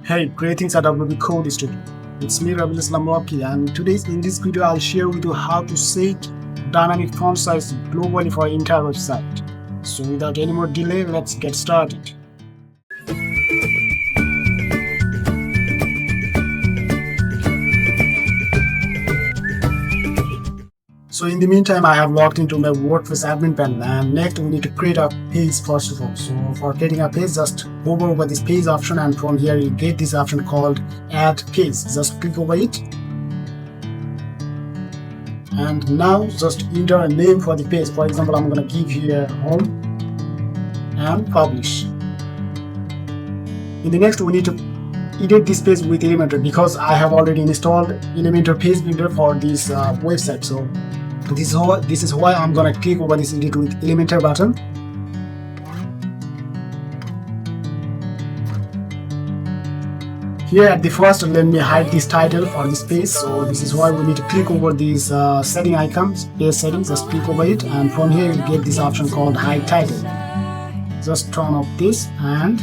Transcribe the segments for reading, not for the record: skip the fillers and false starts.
Hey, greetings at WPCode studio. It's me, Ravi, and in this video, I'll share with you how to set dynamic font size globally for your entire website. So without any more delay, let's get started. So in the meantime, I have logged into my WordPress admin panel, and next we need to create a page first of all. So for creating a page, just hover over this page option, and from here you get this option called add page. Just click over it. And now just enter a name for the page. For example, I'm going to give here home and publish. In the next, we need to edit this page with Elementor because I have already installed Elementor page builder for this website. So this is why I'm gonna click over this edit with Elementor button. Here at the first, let me hide this title for this page. So this is why we need to click over these setting icons, page settings. Just click over it, and from here you get this option called hide title. Just turn off this and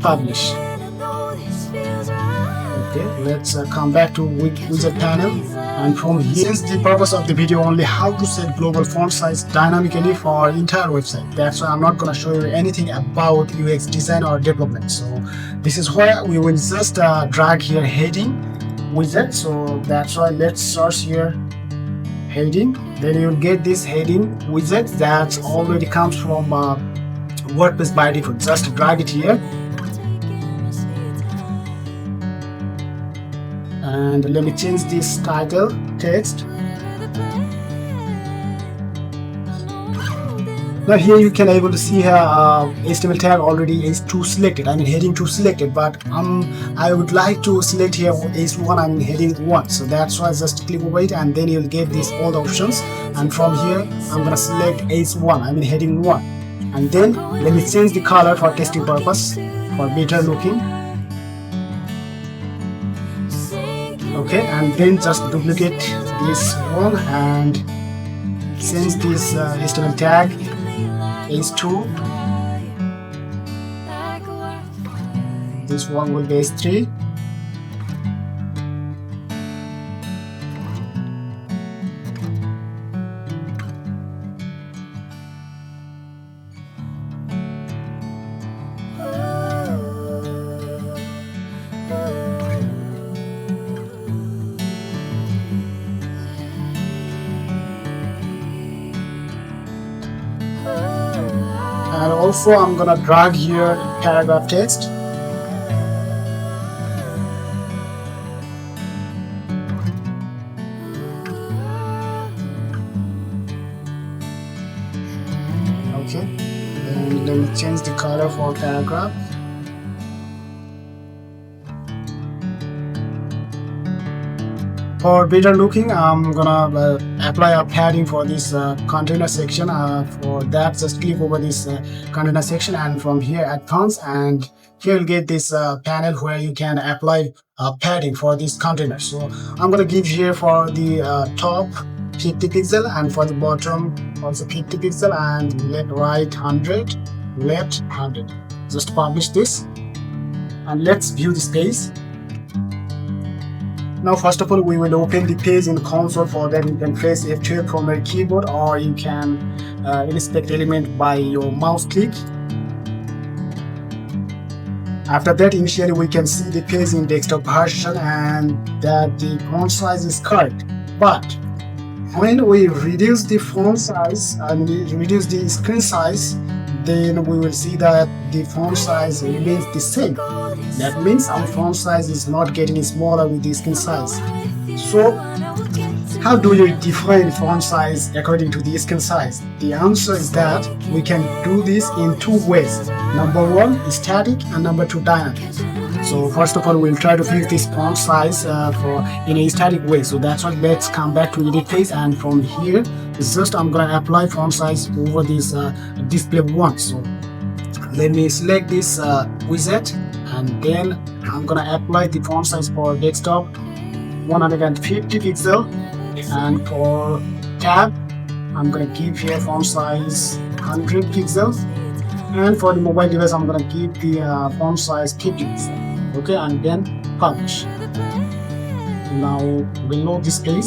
publish. Okay, let's come back to wizard panel, and from here, since the purpose of the video only how to set global font size dynamically for our entire website, that's why I'm not going to show you anything about UX design or development. So this is where we will just drag here heading wizard. So that's why let's search here heading, then you'll get this heading wizard that already comes from WordPress by default. Just drag it here. And let me change this title text. Now here you can able to see here HTML tag already is 2 selected, I mean heading 2 selected, but I would like to select here H1, I mean heading 1. So that's why just click over it, and then you'll get these all the options, and from here I'm gonna select H1, I mean heading 1, and then let me change the color for testing purpose for better looking. Okay, and then just duplicate this one and change this HTML tag H2. This one will be H3. And also I'm gonna drag here paragraph text. Okay, and let me change the color for paragraph. For better looking, I'm gonna apply a padding for this container section. For that, just click over this container section, and from here advanced, and here you'll get this panel where you can apply padding for this container. So I'm gonna give here for the top 50 pixel, and for the bottom also 50 pixel, and left right 100, left 100. Just publish this, and let's view this page. Now first of all, we will open the page in console. For that you can press F12 from your keyboard, or you can inspect element by your mouse click. After that, initially we can see the page in desktop version and that the font size is correct. But when we reduce the font size and reduce the screen size, then we will see that the font size remains the same. That means our font size is not getting smaller with the screen size. So how do you define font size according to the screen size? The answer is that we can do this in 2 ways. Number 1 is static, and number 2 dynamic. So first of all, we'll try to fix this font size in a static way. So that's why let's come back to edit page, and from here it's just I'm gonna apply font size over this display 1. So let me select this wizard, and then I'm gonna apply the font size for desktop 150 pixel, and for tab I'm gonna give here font size 100 pixels, and for the mobile device I'm gonna give the font size 50 pixels. Okay, and then publish. Now we'll load this page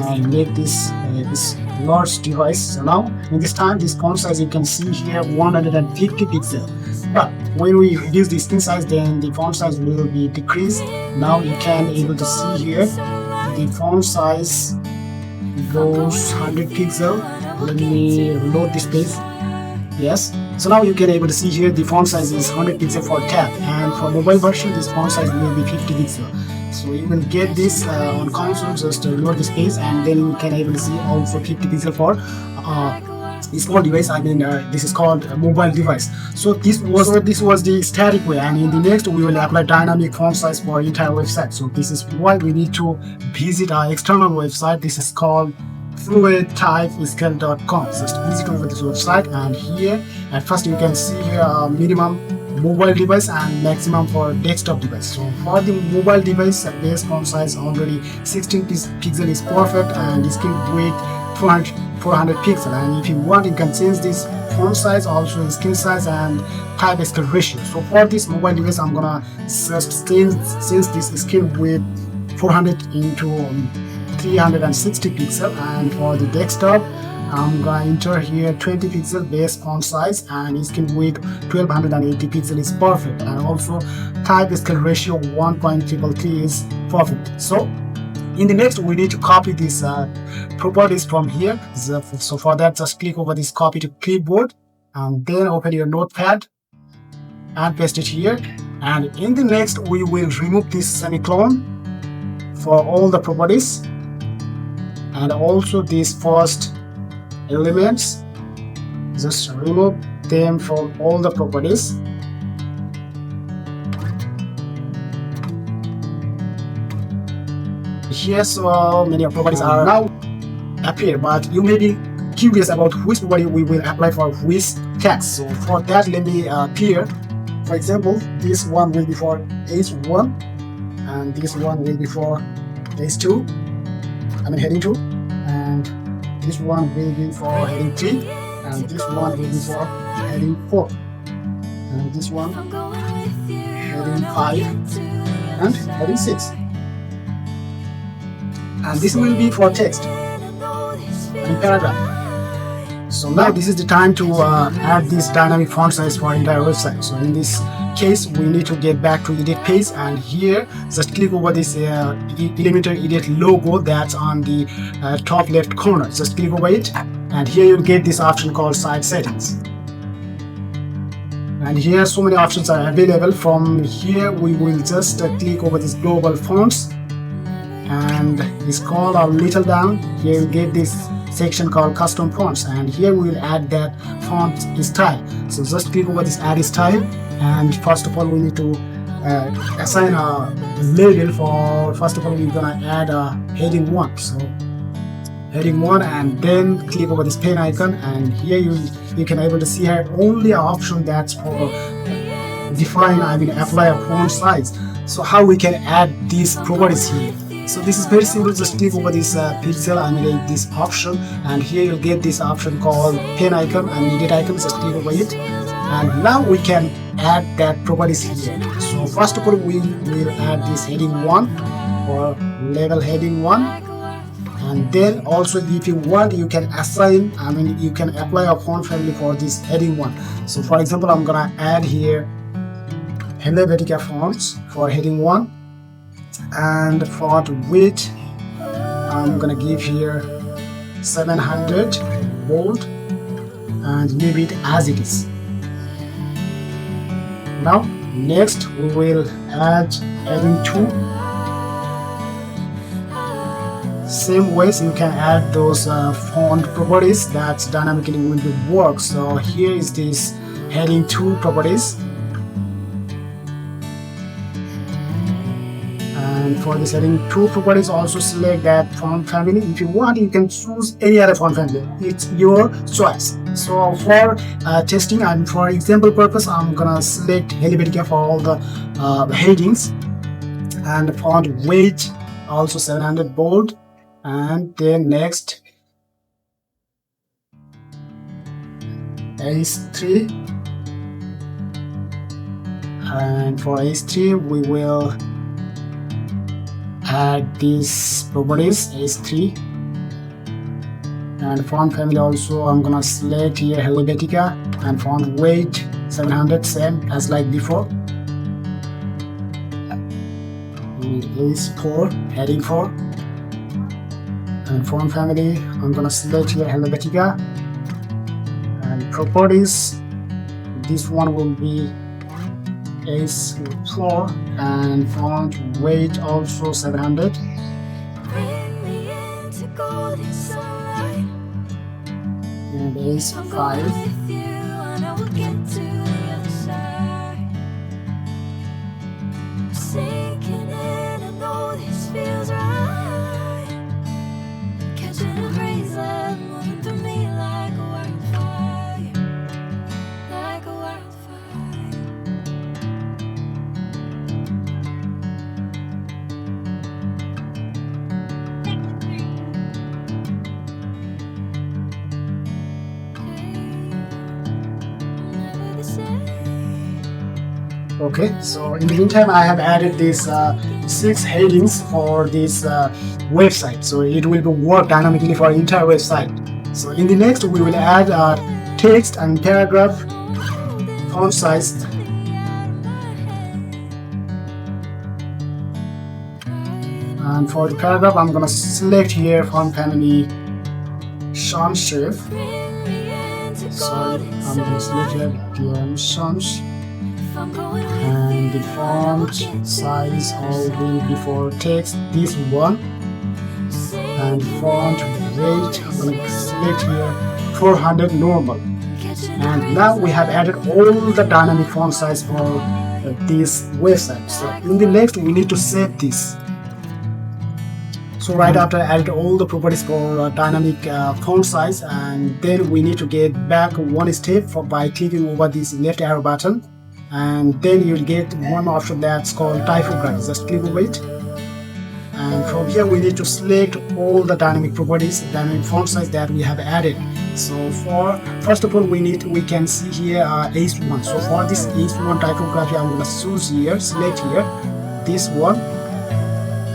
and make this this large device. So now in this time, this font size you can see here 150 pixels. But when we reduce the screen size, then the font size will be decreased. Now you can able to see here the font size goes 100 pixel. Let me load this page. Yes, so now you can able to see here the font size is 100 pixel for tab, and for mobile version this font size will be 50 pixel. So you will get this on console. Just load this page, and then you can able to see also 50 pixel for small device. I mean this is called a mobile device. So this was the static way, and in the next we will apply dynamic font size for entire website. So this is why we need to visit our external website. This is called typography.com. Just visit over this website, and here at first you can see here minimum mobile device and maximum for desktop device. So for the mobile device, base font size already 16 pixel is perfect, and screen width 400 pixel. And if you want, you can change this font size, also screen size and type aspect ratio. So for this mobile device, I'm gonna just change this screen width 400 into 360 pixel, and for the desktop I'm going to enter here 20 pixel base font size, and screen width 1280 pixel is perfect, and also type scale ratio 1.333 is perfect. So in the next we need to copy these properties from here. So for that, just click over this copy to clipboard, and then open your notepad and paste it here. And in the next we will remove this semicolon for all the properties, and also these first elements, just remove them from all the properties. Here so many properties are now appear, but you may be curious about which property we will apply for which text. So for that, let me clear. For example, this one will be for H1, and this one will be for H2, I mean heading 2, and this one will be for heading 3, and this one will be for heading 4, and this one heading 5 and heading 6, and this will be for text and paragraph. So now this is the time to add this dynamic font size for entire website. So in this case we need to get back to edit page, and here just click over this Elementor edit logo that's on the top left corner. Just click over it, and here you'll get this option called site settings, and here so many options are available. From here we will just click over this global fonts, and scroll a little down. Here you get this section called custom fonts, and here we will add that font style. So just click over this add style, and first of all we need to assign a label for, first of all we're gonna add a heading 1. So heading 1, and then click over this pen icon, and here you can able to see here only an option that's for define, I mean apply a font size. So how we can add these properties here? So this is very simple. Just click over this pixel, I mean this option, and here you'll get this option called pen icon and edit icon. Just click over it, and now we can add that properties here. So first of all we will add this heading 1 or level heading 1, and then also if you want you can assign, I mean you can apply a font family for this heading 1. So for example, I'm gonna add here Helvetica fonts for heading 1, and font width I'm gonna give here 700 bold, and leave it as it is. Now next we will add heading 2. Same ways you can add those font properties that dynamically will work. So here is this heading 2 properties, and for this heading 2 properties also select that font family. If you want you can choose any other font family, it's your choice. So for testing and for example purpose, I'm gonna select Helvetica for all the headings, and font weight also 700 bold, and then next H3 and for h3 we will add these properties h3, and font family also I'm gonna select here Helvetica, and font weight 700, same as like before. H4 heading 4, and font family I'm gonna select here Helvetica, and properties this one will be H4, and font weight also 700. And H5. Okay, so in the meantime I have added these 6 headings for this website, so it will work dynamically for entire website. So in the next we will add text and paragraph font size. And for the paragraph I'm gonna select here font family sans serif. Sorry, I'm gonna select here sans, and the font size will be for text this one, and font weight I'm gonna select here 400 normal. And now we have added all the dynamic font size for this website. So in the next we need to save this. So right after I added all the properties for dynamic font size, and then we need to get back one step by clicking over this left arrow button, and then you'll get one option that's called typography. Just click over it, and from here we need to select all the dynamic properties, dynamic font size that we have added. So for first of all we can see here H1. So for this H1 typography I'm gonna choose here, select here this one,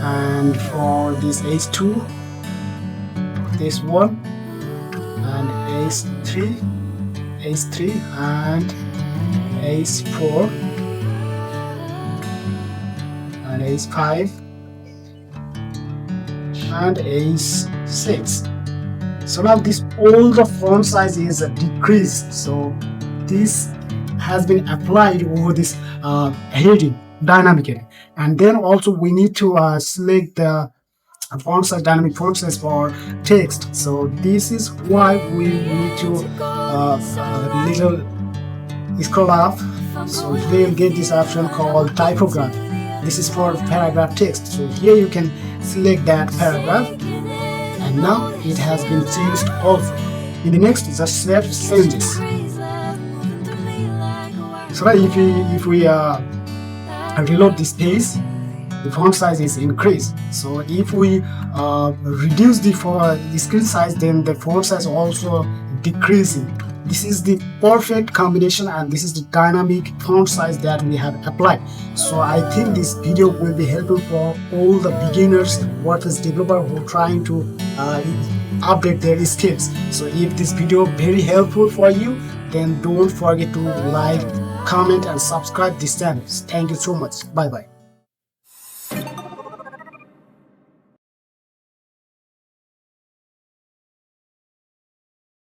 and for this H2 this one, and H3 and H4 and H5 and H6. So now this all the font size is decreased, so this has been applied over this heading dynamically. And then also we need to select the font size, dynamic font size for text. So this is why we need to little scroll up, so here you'll get this option called typography. This is for paragraph text. So here you can select that paragraph, and now it has been changed also. In the next just save changes. So if we reload this page, the font size is increased. So if we reduce the screen size, then the font size also decreasing. This is the perfect combination, and this is the dynamic font size that we have applied. So I think this video will be helpful for all the beginners, WordPress developer who are trying to update their skills. So if this video very helpful for you, then don't forget to like, comment and subscribe this channel. Thank you so much. Bye bye.